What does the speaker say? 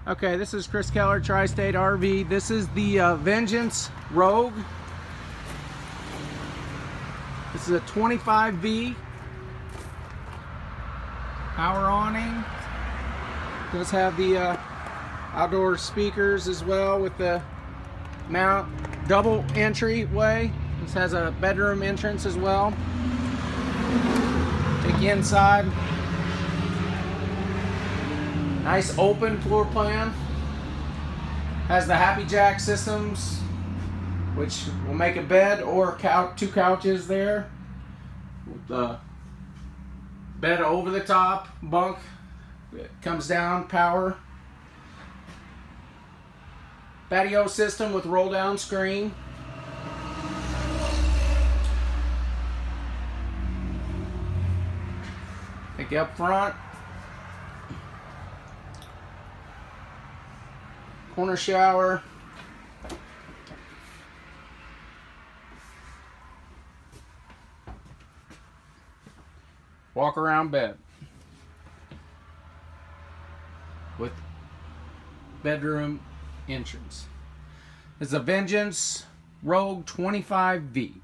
Okay, this is Chris Keller, Tri-State RV. This is the Vengeance Rogue. This is a 25V power awning. Does have the outdoor speakers as well with the mount, double entryway. This has a bedroom entrance as well. Take you inside. Nice open floor plan. Has the Happy Jack systems, which will make a bed or two couches there. With the bed over the top, bunk, it comes down, power. Patio system with roll down screen. Take you up front. Corner shower. Walk around bed with bedroom entrance. It's a Vengeance Rogue 25V.